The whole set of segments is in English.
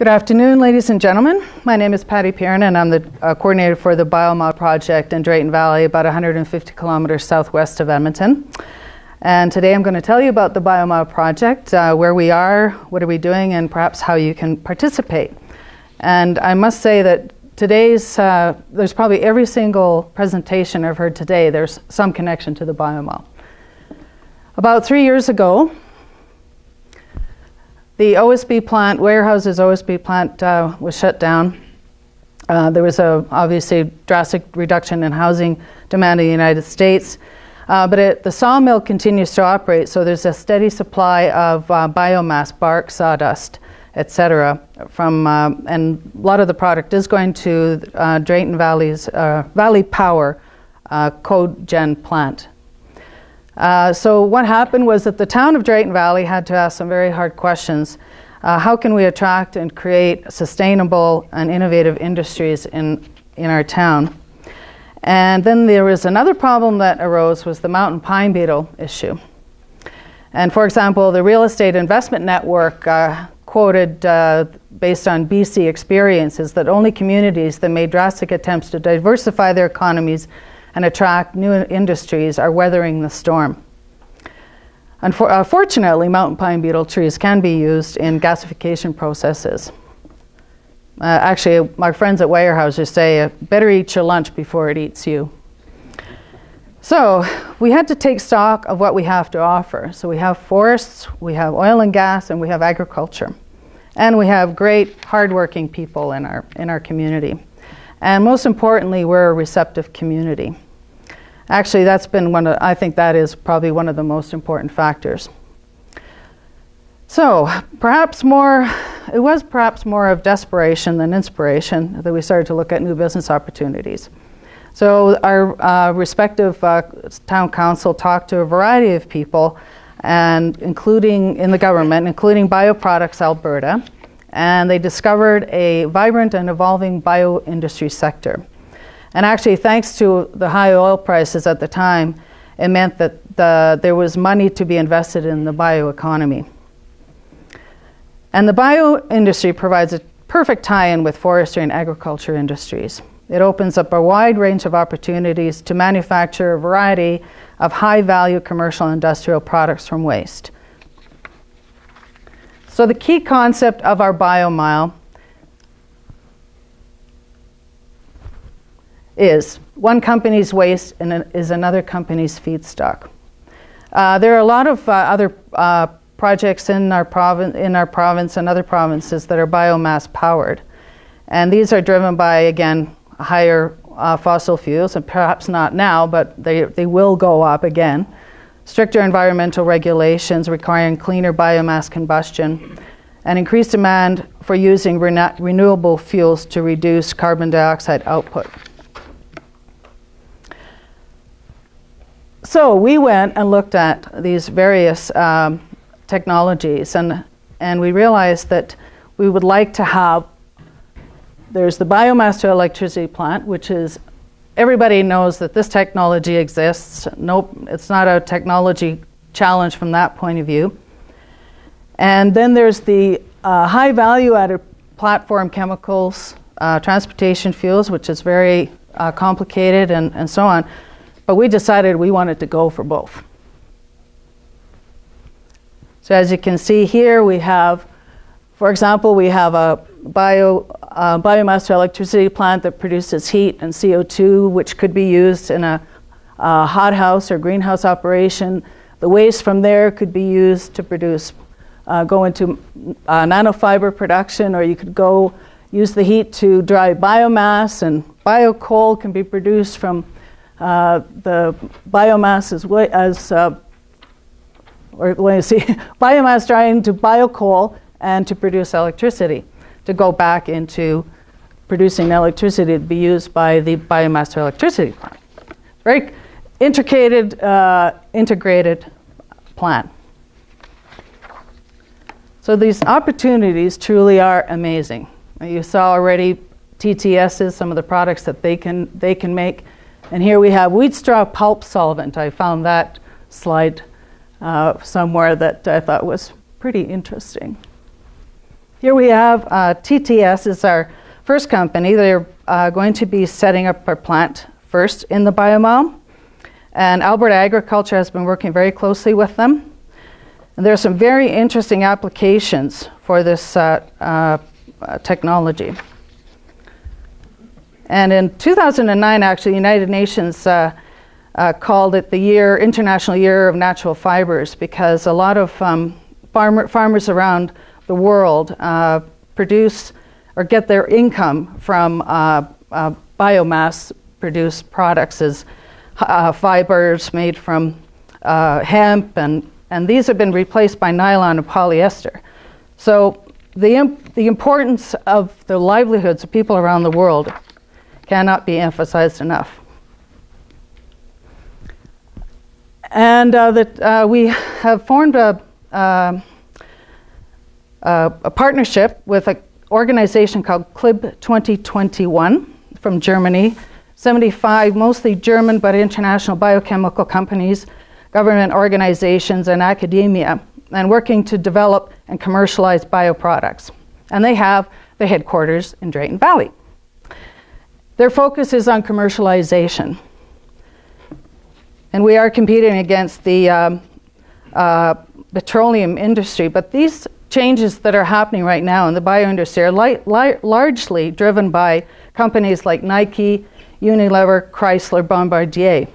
Good afternoon, ladies and gentlemen. My name is Piironen, and I'm the coordinator for the Biomile project in Drayton Valley, about 150 kilometers southwest of Edmonton. And today I'm going to tell you about the Biomile project, where we are, what are we doing, and perhaps how you can participate. And I must say that today's, there's probably every single presentation I've heard today, there's some connection to the Biomile. About 3 years ago, the OSB plant, Warehouse's OSB plant was shut down. There was obviously drastic reduction in housing demand in the United States. But the sawmill continues to operate, so there's a steady supply of biomass, bark, sawdust, etc. And a lot of the product is going to Drayton Valley's Valley Power cogen plant. So what happened was that the town of Drayton Valley had to ask some very hard questions. How can we attract and create sustainable and innovative industries in our town? And then there was another problem that arose, was the mountain pine beetle issue. And for example, the Real Estate Investment Network quoted, based on BC experiences, that only communities that made drastic attempts to diversify their economies and attract new industries are weathering the storm. Unfortunately, mountain pine beetle trees can be used in gasification processes. Actually, my friends at Weyerhaeuser say, better eat your lunch before it eats you. So we had to take stock of what we have to offer. So we have forests, we have oil and gas, and we have agriculture. And we have great, hardworking people in our community. And most importantly, we're a receptive community. Actually, that's been I think that is probably one of the most important factors. So it was perhaps more of desperation than inspiration that we started to look at new business opportunities. So our respective town council talked to a variety of people, and including in the government, including Bioproducts Alberta, and they discovered a vibrant and evolving bio-industry sector. And actually, thanks to the high oil prices at the time, it meant that there was money to be invested in the bioeconomy. And the bio-industry provides a perfect tie-in with forestry and agriculture industries. It opens up a wide range of opportunities to manufacture a variety of high-value commercial and industrial products from waste. So the key concept of our Biomile is one company's waste and is another company's feedstock. There are a lot of other projects in our province and other provinces that are biomass powered. And these are driven by, again, higher fossil fuels, and perhaps not now, but they will go up again. Stricter environmental regulations requiring cleaner biomass combustion, and increased demand for using renewable fuels to reduce carbon dioxide output. So we went and looked at these various technologies, and we realized that we would like to have, there's the biomass to electricity plant, which is, everybody knows that this technology exists. Nope, it's not a technology challenge from that point of view. And then there's the high value added platform chemicals, transportation fuels, which is very complicated and so on. But we decided we wanted to go for both. So as you can see here, we have, for example, we have a biomass to electricity plant that produces heat and CO2, which could be used in a hothouse or greenhouse operation. The waste from there could be used to produce, go into nanofiber production, or you could go use the heat to dry biomass, and biocoal can be produced from the biomass biomass drying to biocoal and to produce electricity, to go back into producing electricity to be used by the biomass to electricity plant. Very integrated plant. So these opportunities truly are amazing. You saw already TTSs, some of the products that they can make. And here we have wheat straw pulp solvent. I found that slide somewhere that I thought was pretty interesting. Here we have TTS is our first company. They're going to be setting up our plant first in the biomile. And Alberta Agriculture has been working very closely with them. And there are some very interesting applications for this technology. And in 2009, actually, the United Nations called it the International Year of Natural Fibers, because a lot of farmers around the world produce or get their income from biomass-produced products as fibers made from hemp, and these have been replaced by nylon and polyester. So the importance of the livelihoods of people around the world cannot be emphasized enough. And we have formed a partnership with an organization called CLIB 2021 from Germany. 75 mostly German but international biochemical companies, government organizations, and academia, and working to develop and commercialize bioproducts. And they have their headquarters in Drayton Valley. Their focus is on commercialization. And we are competing against the petroleum industry, but these changes that are happening right now in the bioindustry are largely driven by companies like Nike, Unilever, Chrysler, Bombardier.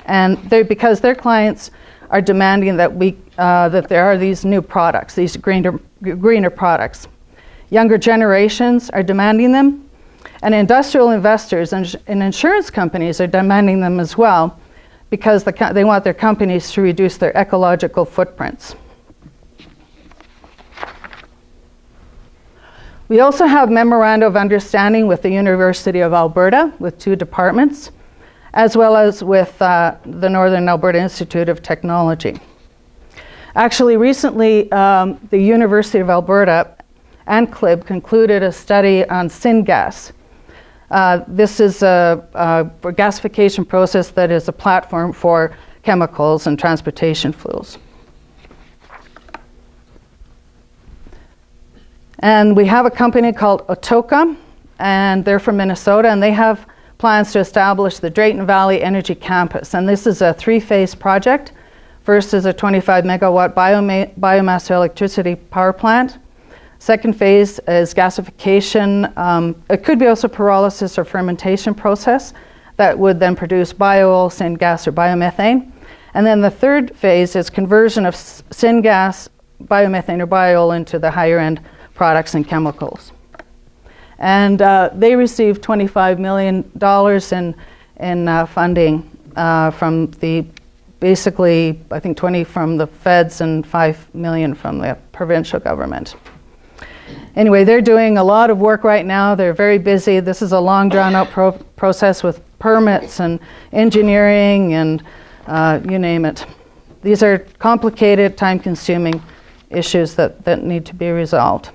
And because their clients are demanding that that there are these new products, these greener products. Younger generations are demanding them, and industrial investors and insurance companies are demanding them as well, because they want their companies to reduce their ecological footprints. We also have memoranda of understanding with the University of Alberta, with 2 departments, as well as with the Northern Alberta Institute of Technology. Actually, recently, the University of Alberta and CLIB concluded a study on syngas. This is a gasification process that is a platform for chemicals and transportation fuels. And we have a company called Atoka, and they're from Minnesota, and they have plans to establish the Drayton Valley Energy Campus. And this is a 3-phase project. First is a 25 megawatt biomass electricity power plant. Second phase is gasification. It could be also pyrolysis or fermentation process that would then produce bio-oil, syngas, or biomethane. And then the third phase is conversion of syngas, biomethane, or bio-oil into the higher end products and chemicals. And they received $25 million in funding from basically, I think 20 from the feds and 5 million from the provincial government. Anyway, they're doing a lot of work right now. They're very busy. This is a long drawn-out process with permits and engineering and you name it. These are complicated, time-consuming issues that need to be resolved.